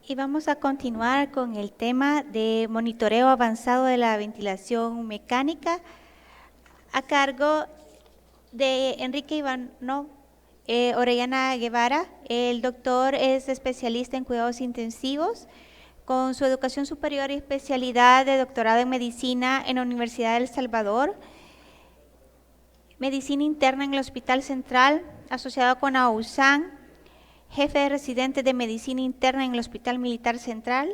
Y vamos a continuar con el tema de monitoreo avanzado de la ventilación mecánica a cargo de Enrique Ivanov Orellana Guevara. El doctor es especialista en cuidados intensivos con su educación superior y especialidad de doctorado en medicina en la Universidad de El Salvador, medicina interna en el Hospital Central, asociado con AUSAN, jefe de residente de medicina interna en el Hospital Militar Central.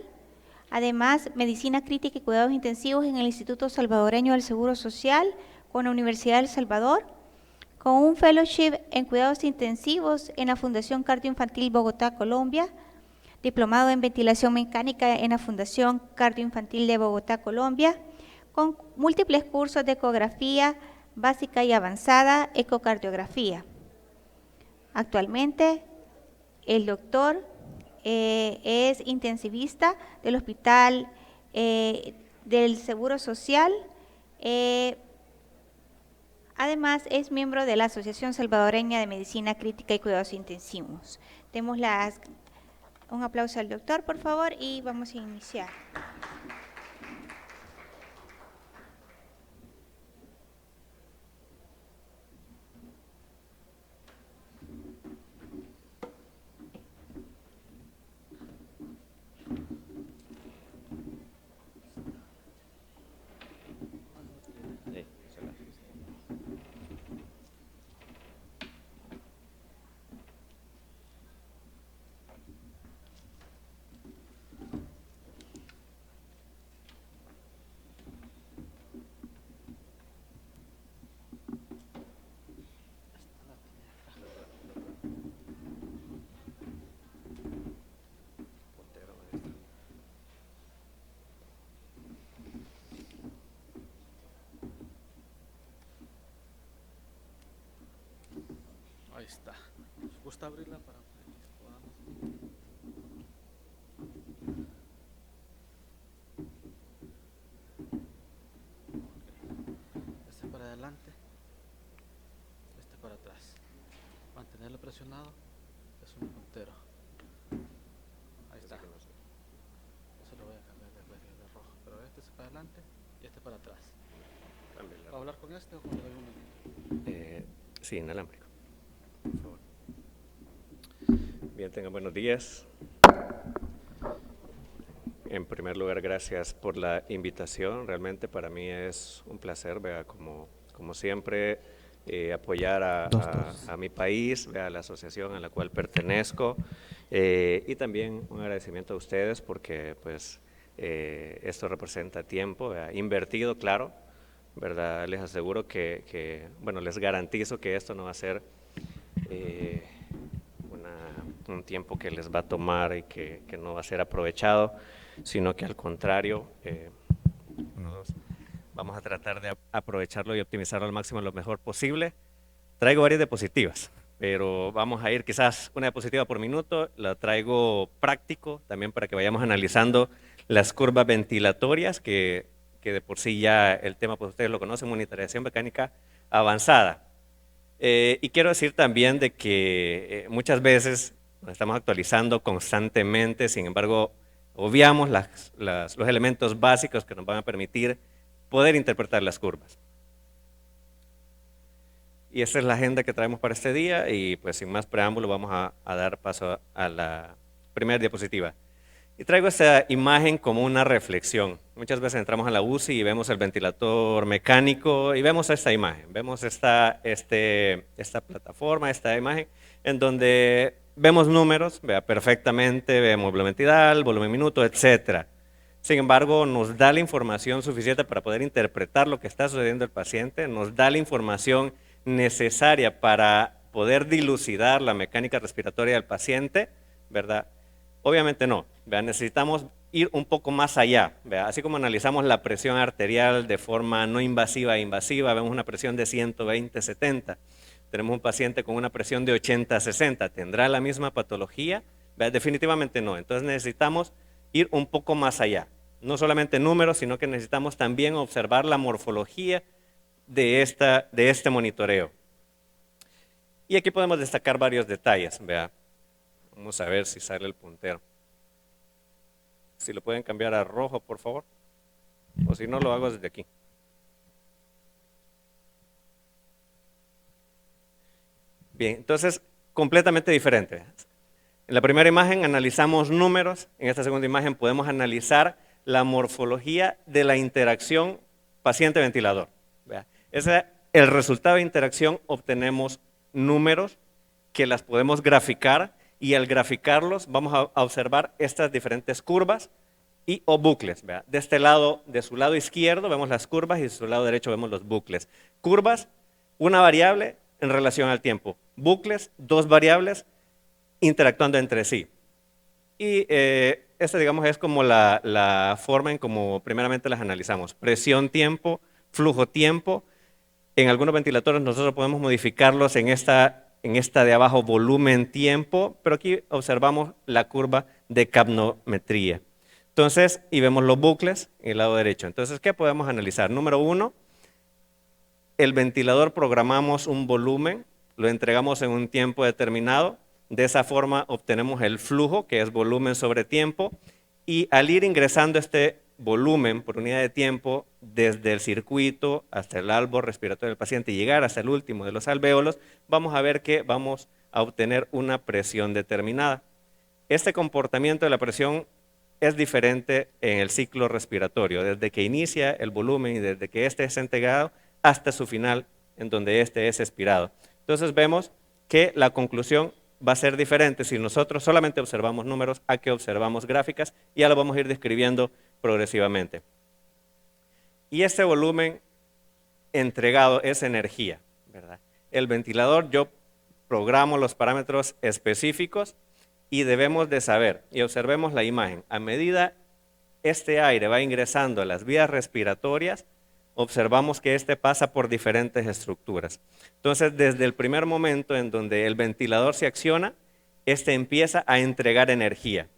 Además, medicina crítica y cuidados intensivos en el Instituto Salvadoreño del Seguro Social con la Universidad de El Salvador, con un fellowship en cuidados intensivos en la Fundación Cardioinfantil Bogotá, Colombia, diplomado en ventilación mecánica en la Fundación Cardioinfantil de Bogotá, Colombia, con múltiples cursos de ecografía básica y avanzada, ecocardiografía. Actualmente, el doctor es intensivista del Hospital del Seguro Social. Además, es miembro de la Asociación Salvadoreña de Medicina Crítica y Cuidados Intensivos. Demos un aplauso al doctor, por favor, y vamos a iniciar. Ahí está. ¿Gusta abrirla para que podamos? Este para adelante, este para atrás. Mantenerlo presionado es un puntero. Ahí está. Eso lo voy a cambiar de verde de rojo. Pero este es para adelante y este para atrás. ¿Va a hablar con este o con el uno? Sí, inalámbrico. Por favor. Bien, tengan buenos días. En primer lugar, gracias por la invitación. Realmente para mí es un placer, vea, como siempre, apoyar a mi país, vea, a la asociación a la cual pertenezco, y también un agradecimiento a ustedes porque pues esto representa tiempo, vea, invertido, claro, ¿verdad? Les aseguro bueno, les garantizo que esto no va a ser un tiempo que les va a tomar y que no va a ser aprovechado, sino que al contrario, vamos a tratar de aprovecharlo y optimizarlo al máximo lo mejor posible. Traigo varias diapositivas, pero vamos a ir quizás una diapositiva por minuto. La traigo práctico también para que vayamos analizando las curvas ventilatorias, que de por sí ya el tema, pues ustedes lo conocen, monitorización mecánica avanzada. Y quiero decir también de que muchas veces nos estamos actualizando constantemente, sin embargo, obviamos los elementos básicos que nos van a permitir poder interpretar las curvas. Y esta es la agenda que traemos para este día y pues sin más preámbulo vamos a dar paso a la primera diapositiva. Y traigo esta imagen como una reflexión. Muchas veces entramos a la UCI y vemos el ventilador mecánico y vemos esta imagen, vemos esta plataforma, esta imagen, en donde vemos números, vea perfectamente, vemos volumen tidal, volumen minuto, etc. Sin embargo, nos da la información suficiente para poder interpretar lo que está sucediendo al paciente, nos da la información necesaria para poder dilucidar la mecánica respiratoria del paciente, ¿verdad? Obviamente no, ¿vea? Necesitamos ir un poco más allá, ¿vea? Así como analizamos la presión arterial de forma no invasiva e invasiva, vemos una presión de 120/70, tenemos un paciente con una presión de 80/60, ¿tendrá la misma patología? ¿Vea? Definitivamente no, entonces necesitamos ir un poco más allá, no solamente números, sino que necesitamos también observar la morfología de este monitoreo. Y aquí podemos destacar varios detalles, ¿vea? Vamos a ver si sale el puntero. Si lo pueden cambiar a rojo, por favor. O si no, lo hago desde aquí. Bien, entonces, completamente diferente. En la primera imagen analizamos números, en esta segunda imagen podemos analizar la morfología de la interacción paciente-ventilador. Ese es el resultado de interacción, obtenemos números que las podemos graficar y al graficarlos vamos a observar estas diferentes curvas y o bucles. ¿Vea? De este lado, de su lado izquierdo vemos las curvas y de su lado derecho vemos los bucles. Curvas, una variable en relación al tiempo. Bucles, dos variables interactuando entre sí. Y esta, digamos, es como la forma en como primeramente las analizamos. Presión-tiempo, flujo-tiempo. En algunos ventiladores nosotros podemos modificarlos en esta de abajo, volumen-tiempo, pero aquí observamos la curva de capnometría. Entonces, y vemos los bucles en el lado derecho. Entonces, ¿qué podemos analizar? Número uno, el ventilador programamos un volumen, lo entregamos en un tiempo determinado. De esa forma obtenemos el flujo, que es volumen sobre tiempo, y al ir ingresando este volumen por unidad de tiempo desde el circuito hasta el albo respiratorio del paciente y llegar hasta el último de los alvéolos, vamos a ver que vamos a obtener una presión determinada. Este comportamiento de la presión es diferente en el ciclo respiratorio, desde que inicia el volumen y desde que éste es integrado hasta su final, en donde éste es expirado. Entonces vemos que la conclusión va a ser diferente si nosotros solamente observamos números a que observamos gráficas, y ya lo vamos a ir describiendo progresivamente. Y este volumen entregado es energía, ¿verdad? El ventilador, yo programo los parámetros específicos y debemos de saber, y observemos la imagen, a medida este aire va ingresando a las vías respiratorias, observamos que este pasa por diferentes estructuras. Entonces, desde el primer momento en donde el ventilador se acciona, este empieza a entregar energía.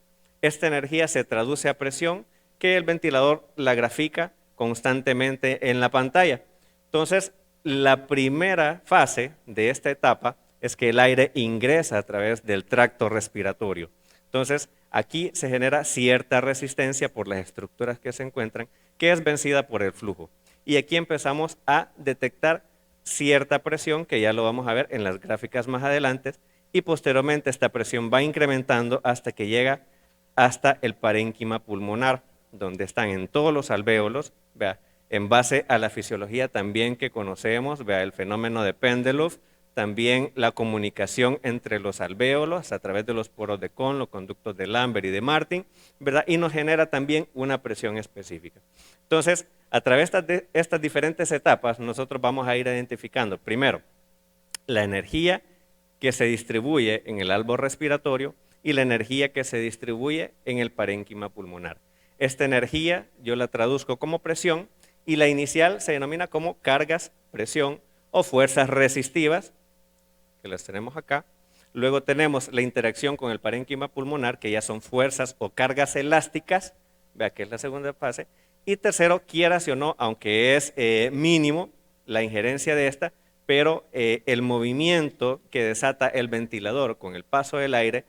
Esta energía se traduce a presión, que el ventilador la grafica constantemente en la pantalla. Entonces, la primera fase de esta etapa es que el aire ingresa a través del tracto respiratorio. Entonces, aquí se genera cierta resistencia por las estructuras que se encuentran, que es vencida por el flujo. Y aquí empezamos a detectar cierta presión, que ya lo vamos a ver en las gráficas más adelante, y posteriormente esta presión va incrementando hasta que llega hasta el parénquima pulmonar, donde están en todos los alvéolos, vea, en base a la fisiología también que conocemos, vea, el fenómeno de Pendelouf, también la comunicación entre los alvéolos a través de los poros de Kohn, los conductos de Lambert y de Martin, ¿verdad? Y nos genera también una presión específica. Entonces, a través de estas diferentes etapas, nosotros vamos a ir identificando, primero, la energía que se distribuye en el albo respiratorio y la energía que se distribuye en el parénquima pulmonar. Esta energía yo la traduzco como presión y la inicial se denomina como cargas, presión o fuerzas resistivas, que las tenemos acá. Luego tenemos la interacción con el parénquima pulmonar, que ya son fuerzas o cargas elásticas, vea que es la segunda fase. Y tercero, quieras o no, aunque es mínimo la injerencia de esta, pero el movimiento que desata el ventilador con el paso del aire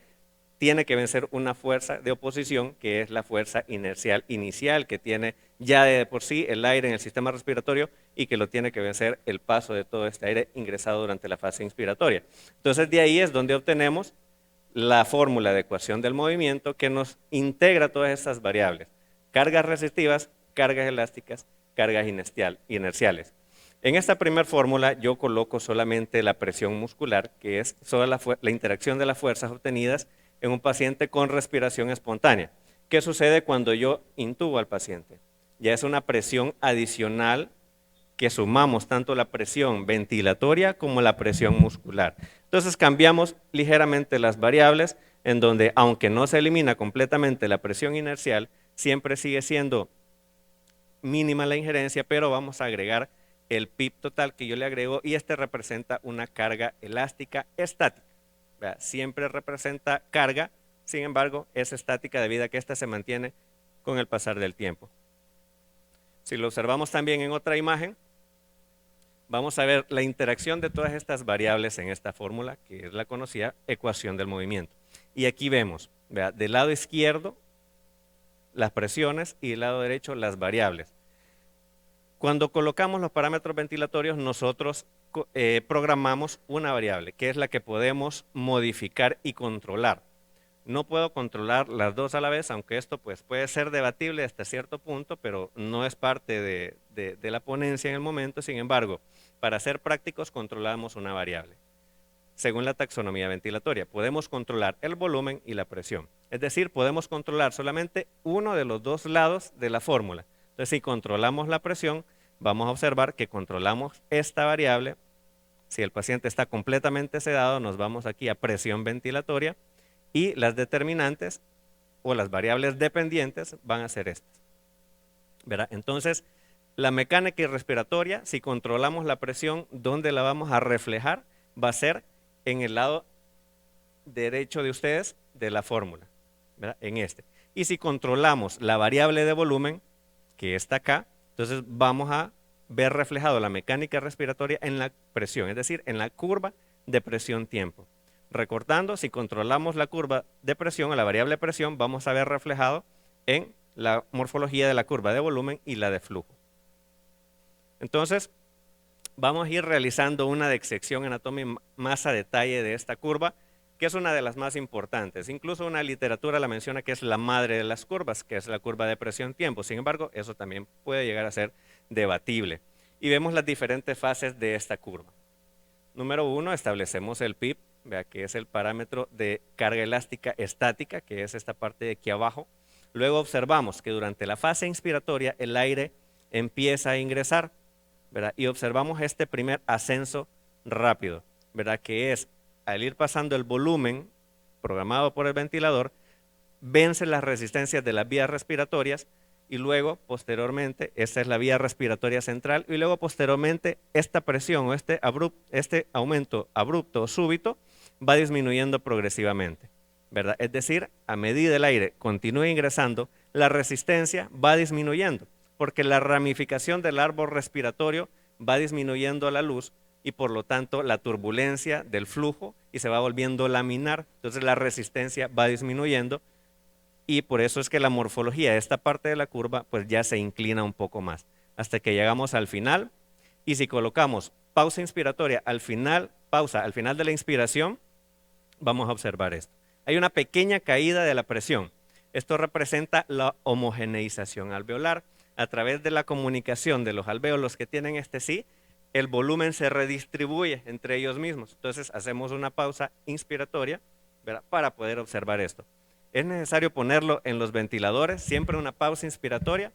tiene que vencer una fuerza de oposición, que es la fuerza inercial inicial que tiene ya de por sí el aire en el sistema respiratorio y que lo tiene que vencer el paso de todo este aire ingresado durante la fase inspiratoria. Entonces, de ahí es donde obtenemos la fórmula de ecuación del movimiento que nos integra todas estas variables: cargas resistivas, cargas elásticas, cargas inerciales. En esta primera fórmula yo coloco solamente la presión muscular, que es solo la interacción de las fuerzas obtenidas en un paciente con respiración espontánea. ¿Qué sucede cuando yo intubo al paciente? Ya es una presión adicional que sumamos tanto la presión ventilatoria como la presión muscular. Entonces cambiamos ligeramente las variables, en donde aunque no se elimina completamente la presión inercial, siempre sigue siendo mínima la injerencia, pero vamos a agregar el PIB total que yo le agrego, y este representa una carga elástica estática. ¿Vea? Siempre representa carga, sin embargo es estática debido a que ésta se mantiene con el pasar del tiempo. Si lo observamos también en otra imagen, vamos a ver la interacción de todas estas variables en esta fórmula, que es la conocida ecuación del movimiento. Y aquí vemos, ¿vea? Del lado izquierdo las presiones y del lado derecho las variables. Cuando colocamos los parámetros ventilatorios, nosotros programamos una variable, que es la que podemos modificar y controlar. No puedo controlar las dos a la vez, aunque esto pues, puede ser debatible hasta cierto punto, pero no es parte de la ponencia en el momento. Sin embargo, para ser prácticos, controlamos una variable. Según la taxonomía ventilatoria, podemos controlar el volumen y la presión. Es decir, podemos controlar solamente uno de los dos lados de la fórmula. Entonces, si controlamos la presión, vamos a observar que controlamos esta variable. Si el paciente está completamente sedado, nos vamos aquí a presión ventilatoria y las determinantes o las variables dependientes van a ser estas. ¿Verdad? Entonces, la mecánica y respiratoria, si controlamos la presión, ¿dónde la vamos a reflejar? Va a ser en el lado derecho de ustedes de la fórmula, ¿verdad? En este. Y si controlamos la variable de volumen, que está acá, entonces vamos a ver reflejado la mecánica respiratoria en la presión, es decir, en la curva de presión-tiempo. Recortando, si controlamos la curva de presión o la variable de presión, vamos a ver reflejado en la morfología de la curva de volumen y la de flujo. Entonces, vamos a ir realizando una disección anatómica más a detalle de esta curva, que es una de las más importantes. Incluso una literatura la menciona que es la madre de las curvas, que es la curva de presión-tiempo. Sin embargo, eso también puede llegar a ser debatible. Y vemos las diferentes fases de esta curva. Número 1, establecemos el PIB, vea que es el parámetro de carga elástica estática, que es esta parte de aquí abajo. Luego observamos que durante la fase inspiratoria el aire empieza a ingresar, ¿verdad? Y observamos este primer ascenso rápido, ¿verdad? Que es al ir pasando el volumen programado por el ventilador, vence las resistencias de las vías respiratorias y luego posteriormente, esta es la vía respiratoria central, y luego posteriormente esta presión o este aumento abrupto o súbito va disminuyendo progresivamente, ¿verdad? Es decir, a medida el aire continúa ingresando, la resistencia va disminuyendo, porque la ramificación del árbol respiratorio va disminuyendo a la luz y por lo tanto la turbulencia del flujo y se va volviendo laminar, entonces la resistencia va disminuyendo y por eso es que la morfología de esta parte de la curva pues ya se inclina un poco más, hasta que llegamos al final y si colocamos pausa inspiratoria al final, pausa al final de la inspiración, vamos a observar esto. Hay una pequeña caída de la presión, esto representa la homogeneización alveolar. A través de la comunicación de los alvéolos que tienen este sí, el volumen se redistribuye entre ellos mismos. Entonces hacemos una pausa inspiratoria, ¿verdad? Para poder observar esto. ¿Es necesario ponerlo en los ventiladores? Siempre una pausa inspiratoria.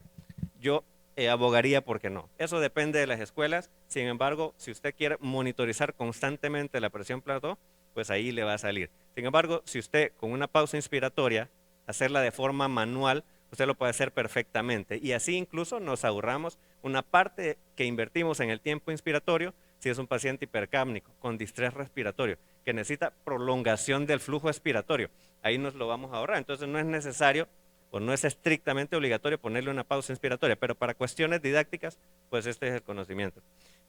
Yo abogaría porque no. Eso depende de las escuelas. Sin embargo, si usted quiere monitorizar constantemente la presión plató, pues ahí le va a salir. Sin embargo, si usted con una pausa inspiratoria, hacerla de forma manual, usted lo puede hacer perfectamente y así incluso nos ahorramos una parte que invertimos en el tiempo inspiratorio si es un paciente hipercápnico con distrés respiratorio que necesita prolongación del flujo expiratorio. Ahí nos lo vamos a ahorrar. Entonces no es necesario o no es estrictamente obligatorio ponerle una pausa inspiratoria, pero para cuestiones didácticas, pues este es el conocimiento.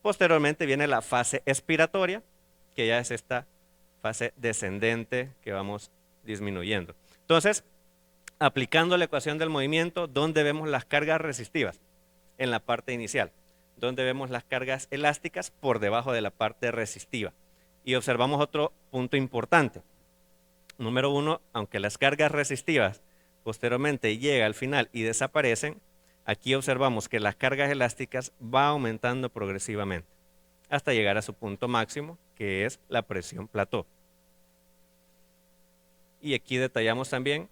Posteriormente viene la fase expiratoria, que ya es esta fase descendente que vamos disminuyendo. Entonces, aplicando la ecuación del movimiento, ¿dónde vemos las cargas resistivas? En la parte inicial. ¿Dónde vemos las cargas elásticas? Por debajo de la parte resistiva. Y observamos otro punto importante. Número 1, aunque las cargas resistivas posteriormente llegan al final y desaparecen, aquí observamos que las cargas elásticas van aumentando progresivamente hasta llegar a su punto máximo, que es la presión plató. Y aquí detallamos también,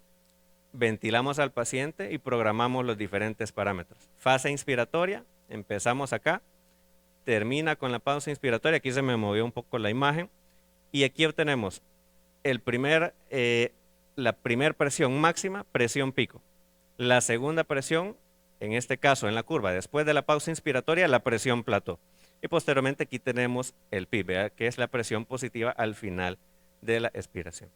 ventilamos al paciente y programamos los diferentes parámetros. Fase inspiratoria, empezamos acá, termina con la pausa inspiratoria, aquí se me movió un poco la imagen, y aquí obtenemos la primera presión máxima, presión pico. La segunda presión, en este caso en la curva, después de la pausa inspiratoria, la presión plató. Y posteriormente aquí tenemos el PIB, ¿verdad? Que es la presión positiva al final de la expiración.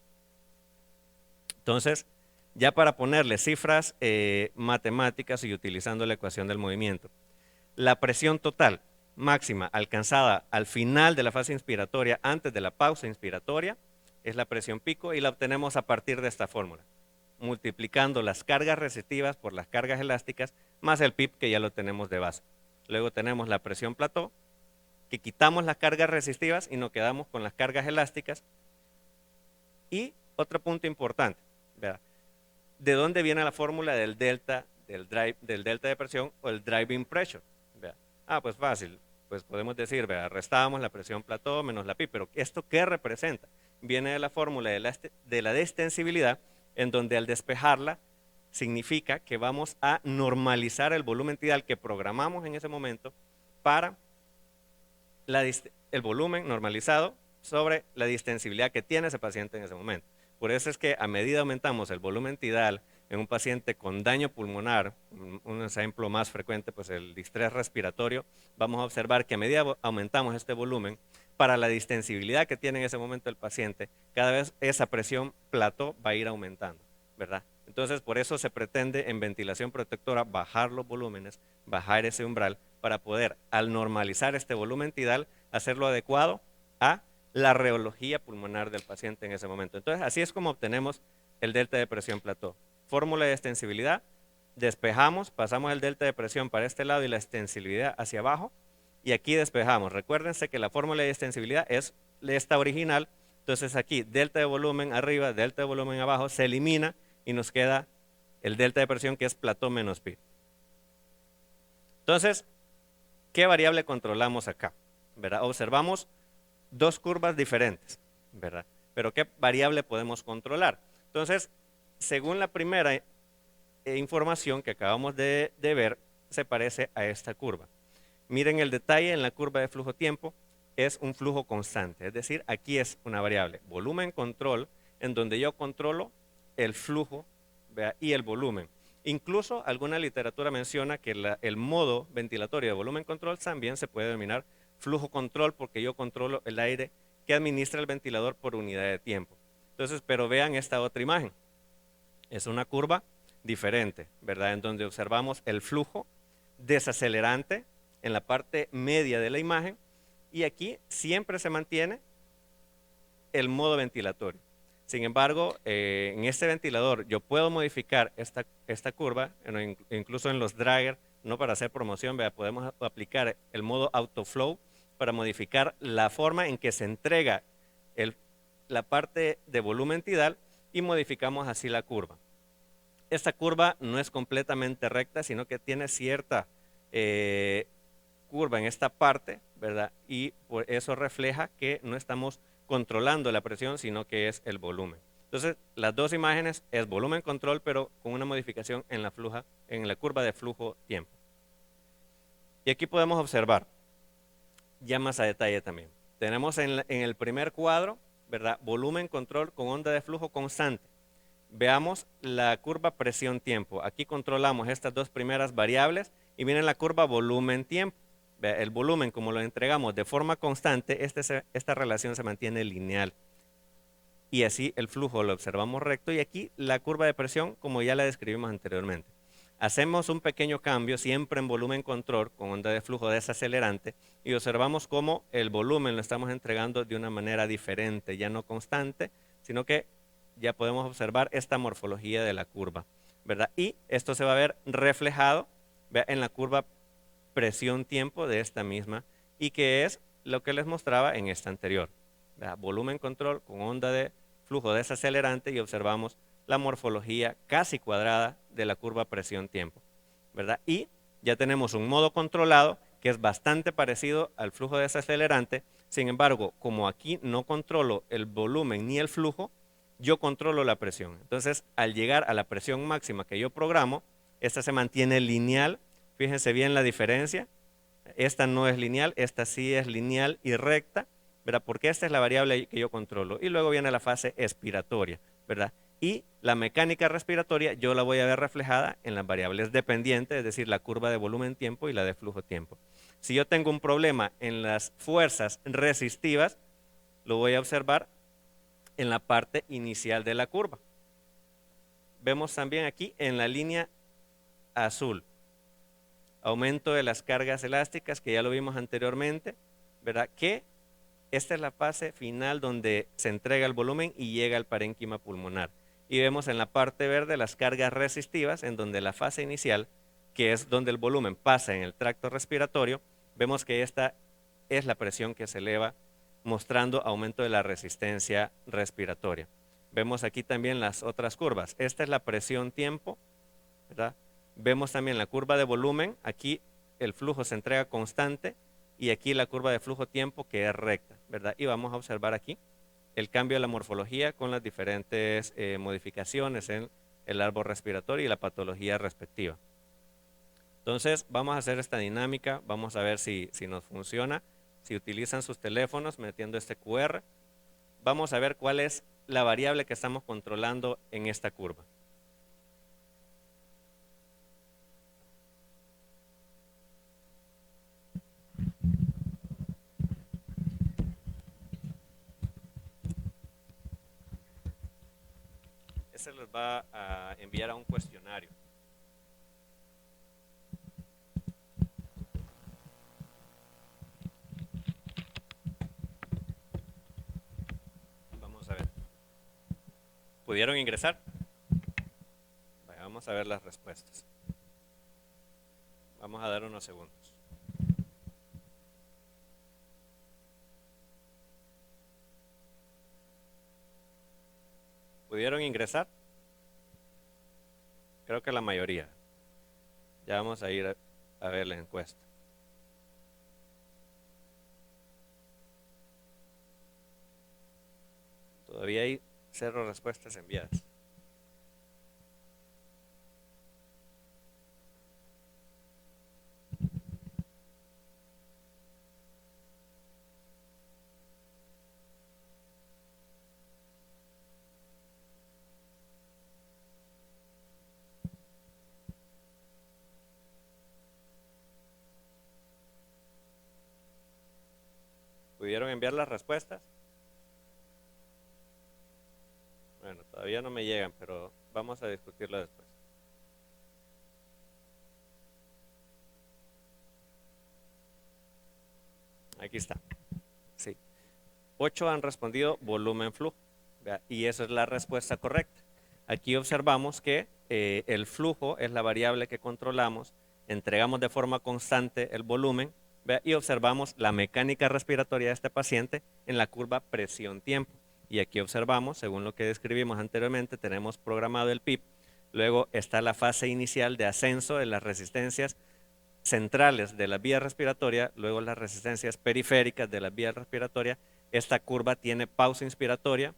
Entonces, ya para ponerle cifras matemáticas y utilizando la ecuación del movimiento, la presión total máxima alcanzada al final de la fase inspiratoria, antes de la pausa inspiratoria, es la presión pico y la obtenemos a partir de esta fórmula. multiplicando las cargas resistivas por las cargas elásticas, más el PIB que ya lo tenemos de base. Luego tenemos la presión plató, que quitamos las cargas resistivas y nos quedamos con las cargas elásticas. Y otro punto importante, ¿verdad? ¿De dónde viene la fórmula del delta, del delta de presión o el driving pressure? ¿Verdad? Pues fácil, pues podemos decir, ¿verdad? Restábamos la presión plató menos la PIB, pero ¿esto qué representa? Viene de la fórmula de la destensibilidad, en donde al despejarla significa que vamos a normalizar el volumen tidal que programamos en ese momento para el volumen normalizado sobre la distensibilidad que tiene ese paciente en ese momento. Por eso es que a medida aumentamos el volumen tidal en un paciente con daño pulmonar, un ejemplo más frecuente, pues el distrés respiratorio, vamos a observar que a medida aumentamos este volumen, para la distensibilidad que tiene en ese momento el paciente, cada vez esa presión plató va a ir aumentando, ¿verdad? Entonces, por eso se pretende en ventilación protectora bajar los volúmenes, bajar ese umbral, para poder, al normalizar este volumen tidal, hacerlo adecuado a la reología pulmonar del paciente en ese momento. Entonces, así es como obtenemos el delta de presión plató. Fórmula de extensibilidad, despejamos, pasamos el delta de presión para este lado y la extensibilidad hacia abajo, y aquí despejamos. Recuérdense que la fórmula de extensibilidad es esta original, entonces aquí delta de volumen arriba, delta de volumen abajo, se elimina y nos queda el delta de presión que es plató menos pi. Entonces, ¿qué variable controlamos acá? ¿Verdad? Observamos dos curvas diferentes, ¿verdad? Pero ¿qué variable podemos controlar? Entonces, según la primera información que acabamos de ver, se parece a esta curva. Miren el detalle en la curva de flujo-tiempo, es un flujo constante, es decir, aquí es una variable volumen control, en donde yo controlo el flujo, ¿verdad? Y el volumen. Incluso alguna literatura menciona que el modo ventilatorio de volumen control también se puede denominar flujo control, porque yo controlo el aire que administra el ventilador por unidad de tiempo. Entonces, pero vean esta otra imagen. Es una curva diferente, ¿verdad? En donde observamos el flujo desacelerante en la parte media de la imagen, y aquí siempre se mantiene el modo ventilatorio. Sin embargo, en este ventilador yo puedo modificar esta curva, incluso en los dragger, no para hacer promoción, ¿verdad? Podemos aplicar el modo autoflow para modificar la forma en que se entrega la parte de volumen tidal, y modificamos así la curva. Esta curva no es completamente recta, sino que tiene cierta curva en esta parte, ¿verdad? Y por eso refleja que no estamos controlando la presión, sino que es el volumen. Entonces, las dos imágenes es volumen control, pero con una modificación en la curva de flujo-tiempo. Y aquí podemos observar, ya más a detalle también. Tenemos en el primer cuadro, ¿verdad? Volumen control con onda de flujo constante. Veamos la curva presión-tiempo. Aquí controlamos estas dos primeras variables y viene la curva volumen-tiempo. El volumen, como lo entregamos de forma constante, esta relación se mantiene lineal. Y así el flujo lo observamos recto, y aquí la curva de presión, como ya la describimos anteriormente. Hacemos un pequeño cambio siempre en volumen control con onda de flujo desacelerante, y observamos cómo el volumen lo estamos entregando de una manera diferente, ya no constante, sino que ya podemos observar esta morfología de la curva, ¿verdad? Y esto se va a ver reflejado, ¿vea?, en la curva presión-tiempo de esta misma, y que es lo que les mostraba en esta anterior, ¿verdad? Volumen control con onda de flujo desacelerante, y observamos la morfología casi cuadrada de la curva presión-tiempo, ¿verdad? Y ya tenemos un modo controlado que es bastante parecido al flujo desacelerante. Sin embargo, como aquí no controlo el volumen ni el flujo, yo controlo la presión. Entonces, al llegar a la presión máxima que yo programo, esta se mantiene lineal. Fíjense bien la diferencia. Esta no es lineal, esta sí es lineal y recta, ¿verdad? Porque esta es la variable que yo controlo. Y luego viene la fase expiratoria, ¿verdad? Y la mecánica respiratoria yo la voy a ver reflejada en las variables dependientes, es decir, la curva de volumen-tiempo y la de flujo-tiempo. Si yo tengo un problema en las fuerzas resistivas, lo voy a observar en la parte inicial de la curva. Vemos también aquí en la línea azul, aumento de las cargas elásticas, que ya lo vimos anteriormente, ¿verdad? Que esta es la fase final donde se entrega el volumen y llega al parénquima pulmonar. y vemos en la parte verde las cargas resistivas, en donde la fase inicial, que es donde el volumen pasa en el tracto respiratorio, vemos que esta es la presión que se eleva, mostrando aumento de la resistencia respiratoria. Vemos aquí también las otras curvas. Esta es la presión tiempo, ¿verdad? Vemos también la curva de volumen. Aquí el flujo se entrega constante y aquí la curva de flujo tiempo que es recta, ¿verdad? Y vamos a observar aquí el cambio de la morfología con las diferentes modificaciones en el árbol respiratorio y la patología respectiva. Entonces vamos a hacer esta dinámica, vamos a ver si nos funciona. Si utilizan sus teléfonos metiendo este QR, vamos a ver cuál es la variable que estamos controlando en esta curva. Se les va a enviar a un cuestionario. Vamos a ver. ¿Pudieron ingresar? Vamos a ver las respuestas. Vamos a dar unos segundos. ¿Pudieron ingresar? Creo que la mayoría. Ya vamos a ir a ver la encuesta. Todavía hay 0 respuestas enviadas. ¿Pudieron enviar las respuestas? Bueno, todavía no me llegan, pero vamos a discutirlo después. Aquí está. Sí. 8 han respondido volumen flujo. Y esa es la respuesta correcta. Aquí observamos que el flujo es la variable que controlamos. Entregamos de forma constante el volumen. Y observamos la mecánica respiratoria de este paciente en la curva presión-tiempo. Y aquí observamos, según lo que describimos anteriormente, tenemos programado el PIP. Luego está la fase inicial de ascenso de las resistencias centrales de la vía respiratoria, luego las resistencias periféricas de la vía respiratoria. Esta curva tiene pausa inspiratoria,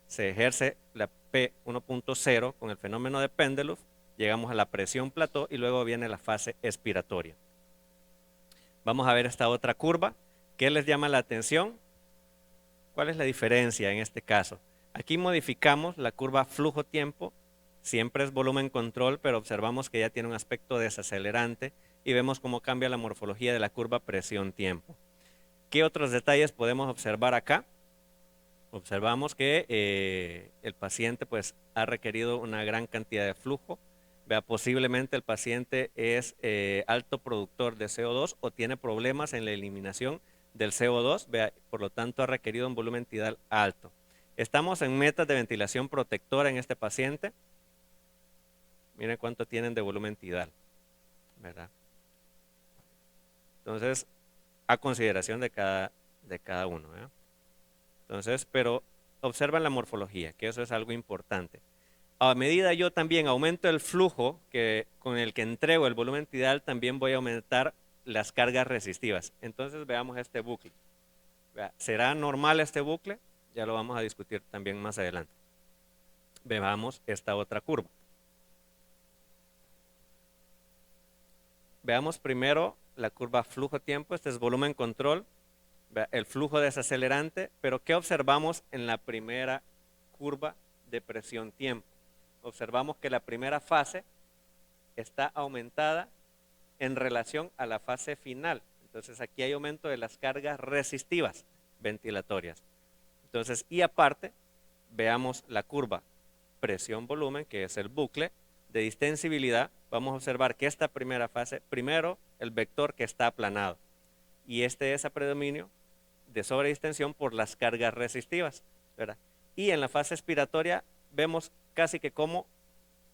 se ejerce la P1.0 con el fenómeno de Pendeluf, llegamos a la presión plató y luego viene la fase expiratoria. Vamos a ver esta otra curva. ¿Qué les llama la atención? ¿Cuál es la diferencia en este caso? Aquí modificamos la curva flujo-tiempo, siempre es volumen control, pero observamos que ya tiene un aspecto desacelerante y vemos cómo cambia la morfología de la curva presión-tiempo. ¿Qué otros detalles podemos observar acá? Observamos que el paciente pues, ha requerido una gran cantidad de flujo. Posiblemente el paciente es alto productor de CO2 o tiene problemas en la eliminación del CO2, por lo tanto ha requerido un volumen tidal alto. Estamos en metas de ventilación protectora en este paciente. Miren cuánto tienen de volumen tidal, ¿verdad? Entonces, a consideración de cada uno, ¿verdad? Entonces, pero observan la morfología, que eso es algo importante. A medida yo también aumento el flujo con el que entrego el volumen tidal, también voy a aumentar las cargas resistivas. Entonces veamos este bucle. ¿Será normal este bucle? Ya lo vamos a discutir también más adelante. Veamos esta otra curva. Veamos primero la curva flujo-tiempo. Este es volumen control. El flujo desacelerante. Pero ¿qué observamos en la primera curva de presión-tiempo? Observamos que la primera fase está aumentada en relación a la fase final. Entonces aquí hay aumento de las cargas resistivas ventilatorias. Entonces, y aparte, veamos la curva presión-volumen, que es el bucle de distensibilidad. Vamos a observar que esta primera fase, primero el vector que está aplanado. Y este es a predominio de sobredistensión por las cargas resistivas, ¿verdad? Y en la fase expiratoria vemos casi que como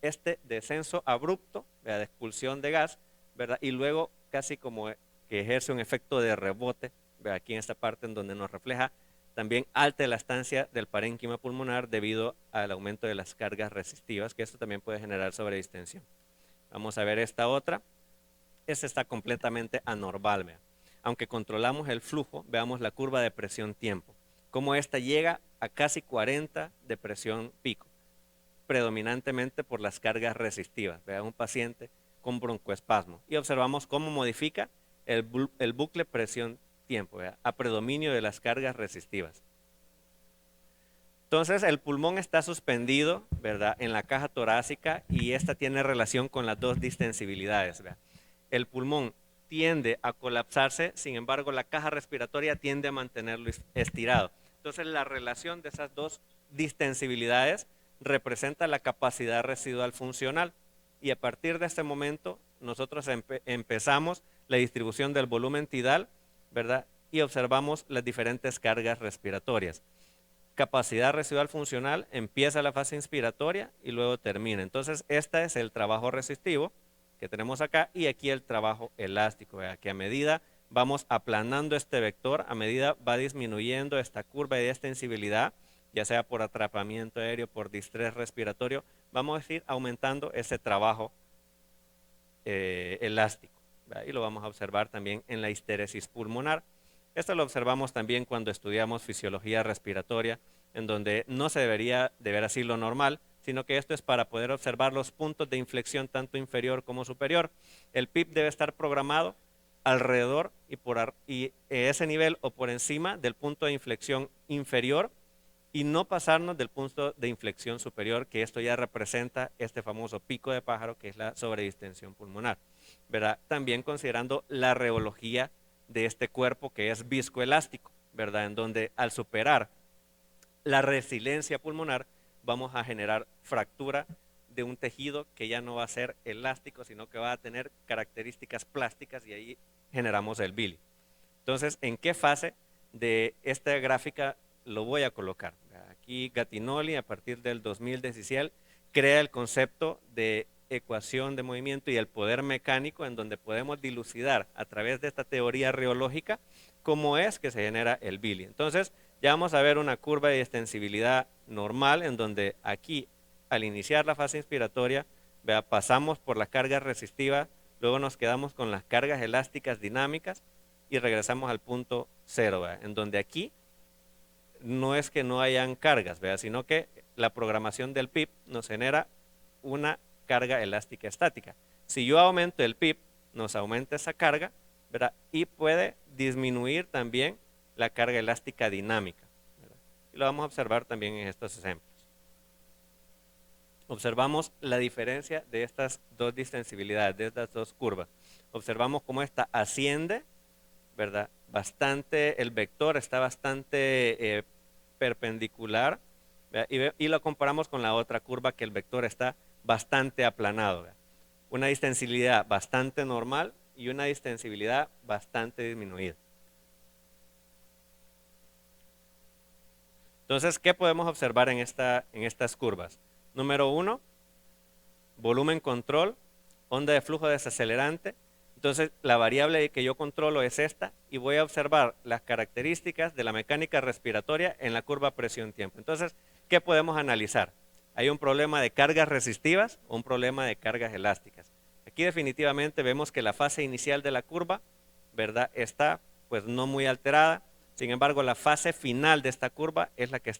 este descenso abrupto, ¿verdad?, de expulsión de gas, ¿verdad?, y luego casi como que ejerce un efecto de rebote, ¿verdad?, aquí en esta parte en donde nos refleja también alta elastancia del parénquima pulmonar debido al aumento de las cargas resistivas, que esto también puede generar sobredistensión. Vamos a ver esta otra. Esta está completamente anormal, ¿verdad? Aunque controlamos el flujo, veamos la curva de presión-tiempo, cómo esta llega a casi 40 de presión pico, predominantemente por las cargas resistivas. Vean un paciente con broncoespasmo y observamos cómo modifica el bucle presión-tiempo, ¿verdad?, a predominio de las cargas resistivas. Entonces el pulmón está suspendido, ¿verdad?, en la caja torácica, y esta tiene relación con las dos distensibilidades, ¿verdad? El pulmón tiende a colapsarse, sin embargo la caja respiratoria tiende a mantenerlo estirado. Entonces la relación de esas dos distensibilidades representa la capacidad residual funcional, y a partir de este momento nosotros empezamos la distribución del volumen tidal, ¿verdad?, y observamos las diferentes cargas respiratorias. Capacidad residual funcional, empieza la fase inspiratoria y luego termina. Entonces este es el trabajo resistivo que tenemos acá, y aquí el trabajo elástico, ¿verdad?, que a medida vamos aplanando este vector, a medida va disminuyendo esta curva de extensibilidad, ya sea por atrapamiento aéreo, por distrés respiratorio, vamos a ir aumentando ese trabajo elástico, ¿verdad?, y lo vamos a observar también en la histéresis pulmonar. Esto lo observamos también cuando estudiamos fisiología respiratoria, en donde no se debería de ver así lo normal, sino que esto es para poder observar los puntos de inflexión tanto inferior como superior. El PIP debe estar programado alrededor y ese nivel o por encima del punto de inflexión inferior, y no pasarnos del punto de inflexión superior, que esto ya representa este famoso pico de pájaro, que es la sobredistensión pulmonar, ¿verdad? También considerando la reología de este cuerpo, que es viscoelástico, ¿verdad?, en donde al superar la resiliencia pulmonar vamos a generar fractura de un tejido que ya no va a ser elástico, sino que va a tener características plásticas, y ahí generamos el bili. Entonces, ¿en qué fase de esta gráfica lo voy a colocar? Aquí Gattinoli, a partir del 2017, crea el concepto de ecuación de movimiento y el poder mecánico, en donde podemos dilucidar a través de esta teoría reológica cómo es que se genera el bili. Entonces, ya vamos a ver una curva de extensibilidad normal, en donde aquí, al iniciar la fase inspiratoria, vea, pasamos por las cargas resistivas, luego nos quedamos con las cargas elásticas dinámicas y regresamos al punto cero, ¿vea?, en donde aquí no es que no hayan cargas, ¿vea?, sino que la programación del PIP nos genera una carga elástica estática. Si yo aumento el PIP, nos aumenta esa carga, ¿verdad?, y puede disminuir también la carga elástica dinámica, ¿verdad?, y lo vamos a observar también en estos ejemplos. Observamos la diferencia de estas dos distensibilidades, de estas dos curvas. Observamos cómo esta asciende, ¿verdad?, bastante, el vector está bastante perpendicular, ¿verdad?, y lo comparamos con la otra curva, que el vector está bastante aplanado, ¿verdad?, una distensibilidad bastante normal y una distensibilidad bastante disminuida. Entonces, ¿qué podemos observar en estas curvas? Número 1, volumen control, onda de flujo desacelerante. Entonces, la variable que yo controlo es esta, y voy a observar las características de la mecánica respiratoria en la curva presión-tiempo. Entonces, ¿qué podemos analizar? ¿Hay un problema de cargas resistivas o un problema de cargas elásticas? Aquí definitivamente vemos que la fase inicial de la curva, ¿verdad?, está pues no muy alterada. Sin embargo, la fase final de esta curva es la que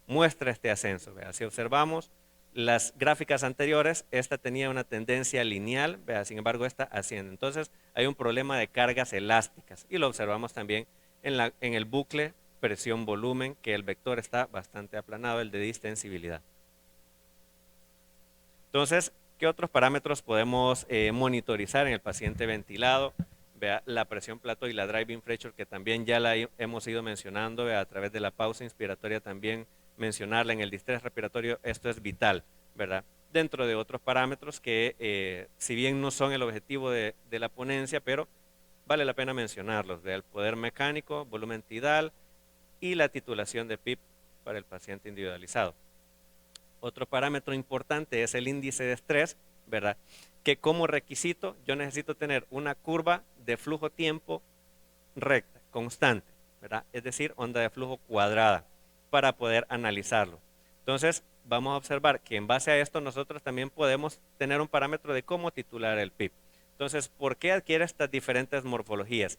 muestra este ascenso, ¿verdad? Si observamos las gráficas anteriores, esta tenía una tendencia lineal, ¿verdad?, sin embargo esta asciende. Entonces hay un problema de cargas elásticas, y lo observamos también en el bucle presión-volumen, que el vector está bastante aplanado, el de distensibilidad. Entonces, ¿qué otros parámetros podemos monitorizar en el paciente ventilado? Vea, la presión plató y la driving pressure, que también ya la hemos ido mencionando, vea, a través de la pausa inspiratoria también mencionarla. En el distrés respiratorio esto es vital, ¿verdad?, dentro de otros parámetros que si bien no son el objetivo de la ponencia, pero vale la pena mencionarlos, el poder mecánico, volumen tidal y la titulación de PIP para el paciente individualizado. Otro parámetro importante es el índice de estrés, ¿verdad? Que como requisito yo necesito tener una curva de flujo-tiempo recta, constante, ¿verdad? Es decir, onda de flujo cuadrada para poder analizarlo. Entonces, vamos a observar que en base a esto nosotros también podemos tener un parámetro de cómo titular el PIB. Entonces, ¿por qué adquiere estas diferentes morfologías?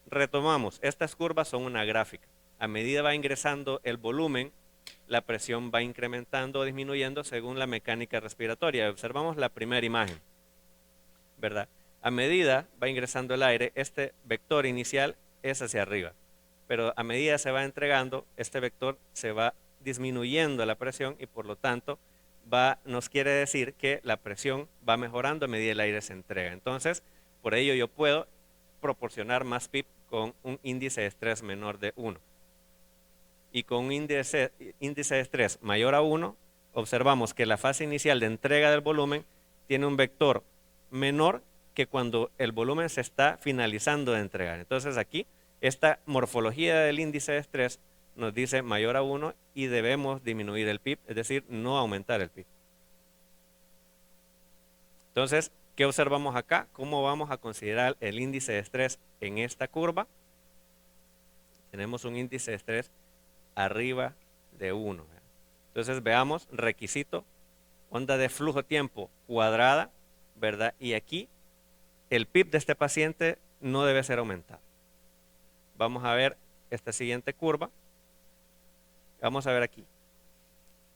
Retomamos, estas curvas son una gráfica. A medida va ingresando el volumen, la presión va incrementando o disminuyendo según la mecánica respiratoria. Observamos la primera imagen, ¿verdad? A medida va ingresando el aire, este vector inicial es hacia arriba, pero a medida se va entregando, este vector se va disminuyendo la presión y por lo tanto nos quiere decir que la presión va mejorando a medida el aire se entrega. Entonces, por ello yo puedo proporcionar más PIB con un índice de estrés menor de 1. Y con un índice de estrés mayor a 1, observamos que la fase inicial de entrega del volumen tiene un vector menor que cuando el volumen se está finalizando de entregar. Entonces aquí, esta morfología del índice de estrés nos dice mayor a 1 y debemos disminuir el PIB, es decir, no aumentar el PIB. Entonces, ¿qué observamos acá? ¿Cómo vamos a considerar el índice de estrés en esta curva? Tenemos un índice de estrés arriba de 1. Entonces veamos, requisito, onda de flujo-tiempo cuadrada, ¿verdad? Y aquí el PIB de este paciente no debe ser aumentado. Vamos a ver esta siguiente curva. Vamos a ver aquí.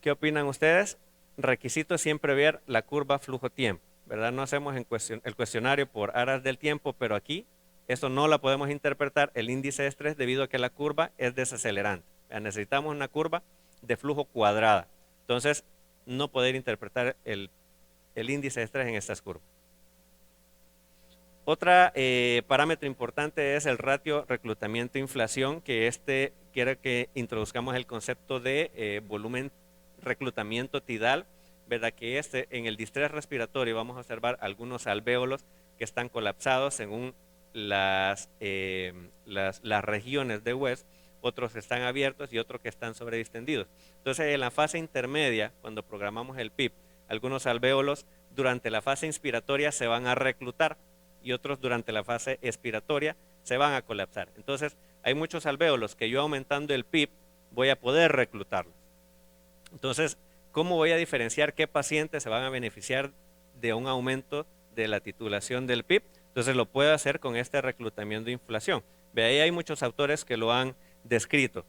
¿Qué opinan ustedes? Requisito siempre ver la curva flujo-tiempo, ¿verdad? No hacemos el cuestionario por aras del tiempo, pero aquí eso no la podemos interpretar el índice de estrés debido a que la curva es desacelerante. Necesitamos una curva de flujo cuadrada. Entonces, no poder interpretar el índice de estrés en estas curvas. Otro parámetro importante es el ratio reclutamiento-inflación, que quiere que introduzcamos el concepto de volumen reclutamiento tidal, ¿verdad? Que en el distrés respiratorio vamos a observar algunos alvéolos que están colapsados según las regiones de West, otros están abiertos y otros que están sobredistendidos. Entonces, en la fase intermedia, cuando programamos el PIB, algunos alvéolos durante la fase inspiratoria se van a reclutar y otros durante la fase expiratoria se van a colapsar. Entonces, hay muchos alvéolos que yo aumentando el PIB voy a poder reclutarlos. Entonces, ¿cómo voy a diferenciar qué pacientes se van a beneficiar de un aumento de la titulación del PIB? Entonces, lo puedo hacer con este reclutamiento de inflación. Ve, ahí hay muchos autores que lo han descrito.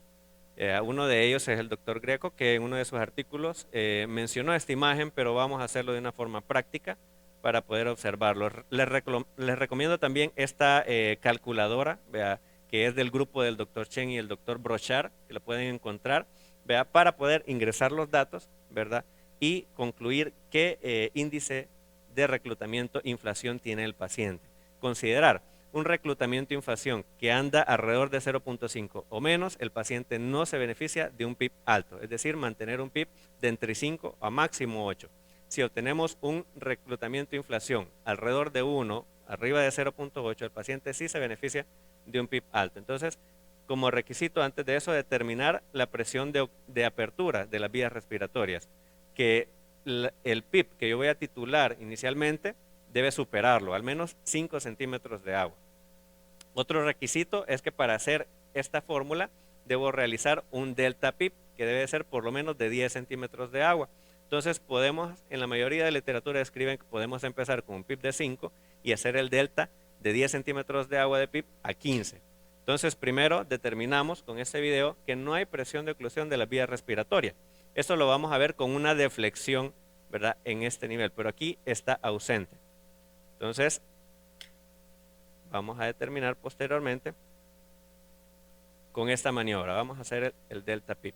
Uno de ellos es el doctor Greco, que en uno de sus artículos mencionó esta imagen, pero vamos a hacerlo de una forma práctica para poder observarlo. Les recomiendo también esta calculadora, vea, que es del grupo del doctor Chen y el doctor Brochard, que lo pueden encontrar, vea, para poder ingresar los datos, ¿verdad? Y concluir qué índice de reclutamiento inflación tiene el paciente. Considerar un reclutamiento inflación que anda alrededor de 0.5 o menos, el paciente no se beneficia de un PIB alto, es decir, mantener un PIB de entre 5 a máximo 8. Si obtenemos un reclutamiento inflación alrededor de 1, arriba de 0.8, el paciente sí se beneficia de un PIB alto. Entonces, como requisito antes de eso, determinar la presión de apertura de las vías respiratorias, que el PIB que yo voy a titular inicialmente debe superarlo, al menos 5 centímetros de agua. Otro requisito es que para hacer esta fórmula debo realizar un delta PIB, que debe ser por lo menos de 10 centímetros de agua. Entonces en la mayoría de literatura describen que podemos empezar con un PIB de 5 y hacer el delta de 10 centímetros de agua de PIB a 15. Entonces primero determinamos con este video que no hay presión de oclusión de las vías respiratorias. Esto lo vamos a ver con una deflexión, ¿verdad? En este nivel, pero aquí está ausente. Entonces, vamos a determinar posteriormente con esta maniobra. Vamos a hacer el delta PIB.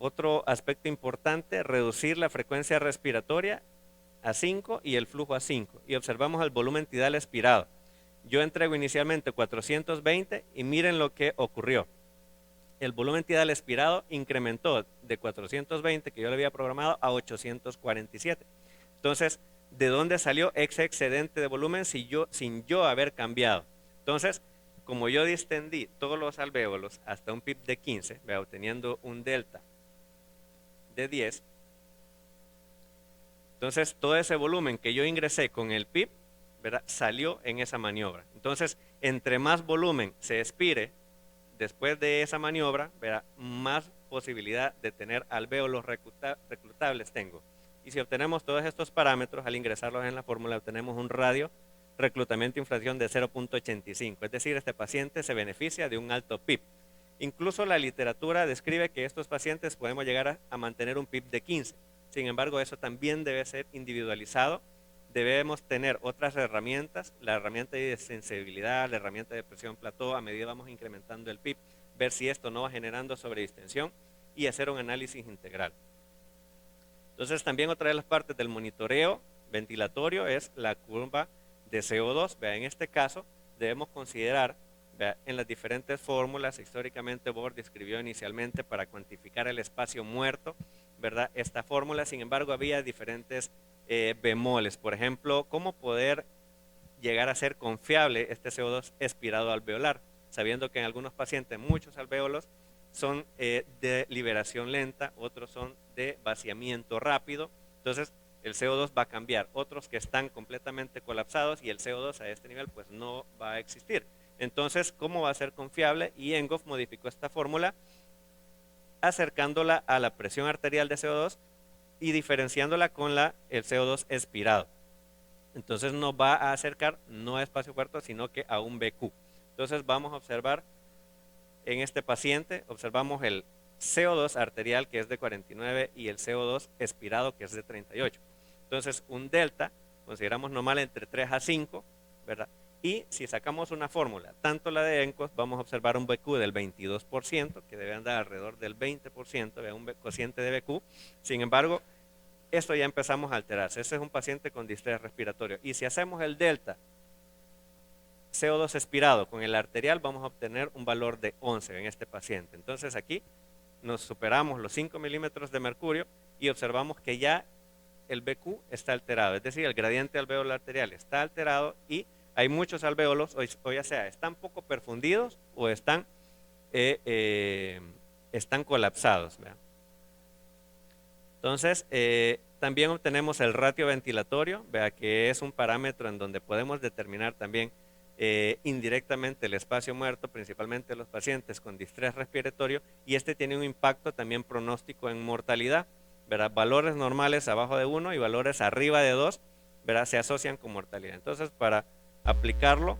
Otro aspecto importante, reducir la frecuencia respiratoria a 5 y el flujo a 5. Y observamos el volumen tidal expirado. Yo entrego inicialmente 420 y miren lo que ocurrió. El volumen tidal expirado incrementó de 420 que yo le había programado a 847. Entonces, ¿de dónde salió ese excedente de volumen sin yo haber cambiado? Entonces, como yo distendí todos los alvéolos hasta un PIB de 15, obteniendo un delta de 10, entonces todo ese volumen que yo ingresé con el PIB, ¿verdad?, salió en esa maniobra. Entonces, entre más volumen se expire después de esa maniobra, ¿verdad?, más posibilidad de tener alvéolos reclutables tengo. Y si obtenemos todos estos parámetros, al ingresarlos en la fórmula, obtenemos un radio reclutamiento-inflación de 0.85. Es decir, este paciente se beneficia de un alto PIB. Incluso la literatura describe que estos pacientes podemos llegar a mantener un PIB de 15. Sin embargo, eso también debe ser individualizado. Debemos tener otras herramientas, la herramienta de sensibilidad, la herramienta de presión plató, a medida vamos incrementando el PIB, ver si esto no va generando sobredistensión y hacer un análisis integral. Entonces, también otra de las partes del monitoreo ventilatorio es la curva de CO2. En este caso, debemos considerar, en las diferentes fórmulas, históricamente Bohr describió inicialmente para cuantificar el espacio muerto, ¿verdad?, esta fórmula. Sin embargo, había diferentes bemoles. Por ejemplo, cómo poder llegar a ser confiable este CO2 expirado alveolar, sabiendo que en algunos pacientes muchos alvéolos son de liberación lenta, otros son de vaciamiento rápido. Entonces el CO2 va a cambiar, otros que están completamente colapsados y el CO2 a este nivel pues no va a existir. Entonces, ¿cómo va a ser confiable? Y Enghoff modificó esta fórmula acercándola a la presión arterial de CO2 y diferenciándola con el CO2 expirado. Entonces nos va a acercar no a espacio muerto, sino que a un BQ. Entonces vamos a observar en este paciente, observamos el CO2 arterial que es de 49 y el CO2 expirado que es de 38. Entonces un delta consideramos normal entre 3 a 5, ¿verdad? Y si sacamos una fórmula, tanto la de Enghoff, vamos a observar un BQ del 22%, que debe andar alrededor del 20%, un cociente de BQ. Sin embargo, esto ya empezamos a alterarse. Ese es un paciente con distrés respiratorio. Y si hacemos el delta CO2 expirado con el arterial, vamos a obtener un valor de 11 en este paciente. Entonces aquí nos superamos los 5 milímetros de mercurio y observamos que ya el BQ está alterado. Es decir, el gradiente alveolar arterial está alterado y hay muchos alvéolos, o ya sea, están poco perfundidos o están colapsados, ¿verdad? Entonces, también obtenemos el ratio ventilatorio, vea que es un parámetro en donde podemos determinar también indirectamente el espacio muerto, principalmente los pacientes con distrés respiratorio, y este tiene un impacto también pronóstico en mortalidad, ¿verdad? Valores normales abajo de 1 y valores arriba de 2, ¿verdad?, se asocian con mortalidad. Entonces, para aplicarlo,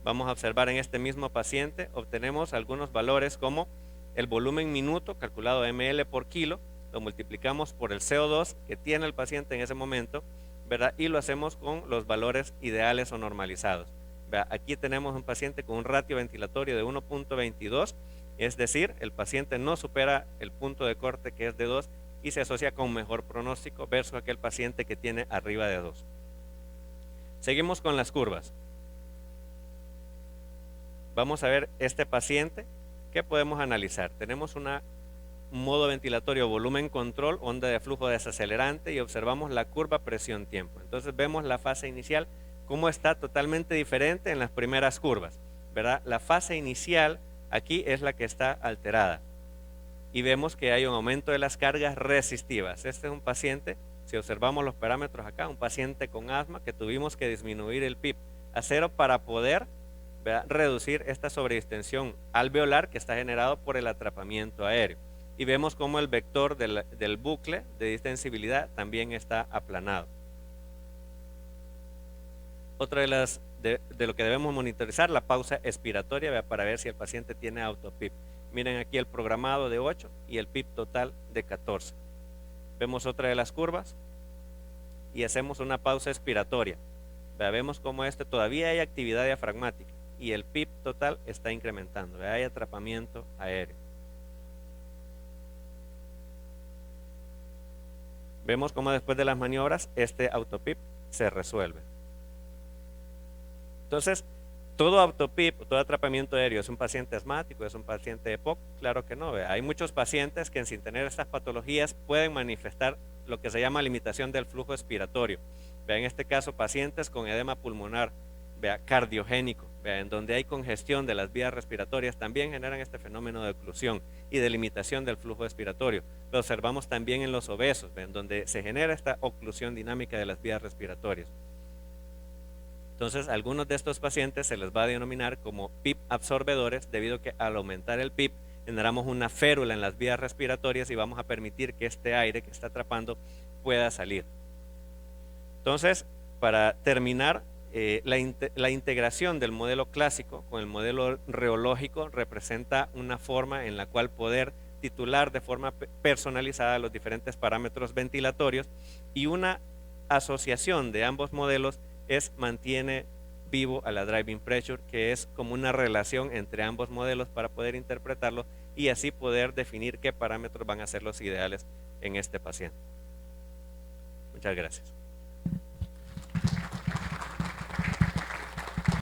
vamos a observar en este mismo paciente, obtenemos algunos valores como el volumen minuto, calculado ml por kilo, lo multiplicamos por el CO2 que tiene el paciente en ese momento, ¿verdad?, y lo hacemos con los valores ideales o normalizados. ¿Verdad? Aquí tenemos un paciente con un ratio ventilatorio de 1.22, es decir, el paciente no supera el punto de corte que es de 2 y se asocia con mejor pronóstico versus aquel paciente que tiene arriba de 2. Seguimos con las curvas. Vamos a ver este paciente, ¿qué podemos analizar? Tenemos un modo ventilatorio volumen control, onda de flujo desacelerante, y observamos la curva presión-tiempo. Entonces vemos la fase inicial, cómo está totalmente diferente en las primeras curvas, ¿verdad? La fase inicial aquí es la que está alterada y vemos que hay un aumento de las cargas resistivas. Este es un paciente, si observamos los parámetros acá, un paciente con asma que tuvimos que disminuir el PIB a 0 para poder, ¿verdad?, reducir esta sobredistensión alveolar que está generado por el atrapamiento aéreo. Y vemos cómo el vector del bucle de distensibilidad también está aplanado. Otra de lo que debemos monitorizar, la pausa expiratoria, para ver si el paciente tiene auto-PIB. Miren aquí el programado de 8 y el PIB total de 14. Vemos otra de las curvas y hacemos una pausa expiratoria. Vemos cómo todavía hay actividad diafragmática y el PIB total está incrementando. Hay atrapamiento aéreo. Vemos cómo después de las maniobras este auto-PIB se resuelve. Entonces, ¿todo auto-PIB, todo atrapamiento aéreo es un paciente asmático, es un paciente EPOC? Claro que no. Hay muchos pacientes que sin tener estas patologías pueden manifestar lo que se llama limitación del flujo expiratorio. Vea, en este caso, pacientes con edema pulmonar, vea, cardiogénico, vea, en donde hay congestión de las vías respiratorias, también generan este fenómeno de oclusión y de limitación del flujo respiratorio. Lo observamos también en los obesos, vea, en donde se genera esta oclusión dinámica de las vías respiratorias. Entonces, a algunos de estos pacientes se les va a denominar como PIP absorbedores, debido a que al aumentar el PIP generamos una férula en las vías respiratorias y vamos a permitir que este aire que está atrapando pueda salir. Entonces, para terminar, la integración del modelo clásico con el modelo reológico representa una forma en la cual poder titular de forma personalizada los diferentes parámetros ventilatorios, y una asociación de ambos modelos mantiene vivo a la driving pressure, que es como una relación entre ambos modelos para poder interpretarlo y así poder definir qué parámetros van a ser los ideales en este paciente. Muchas gracias.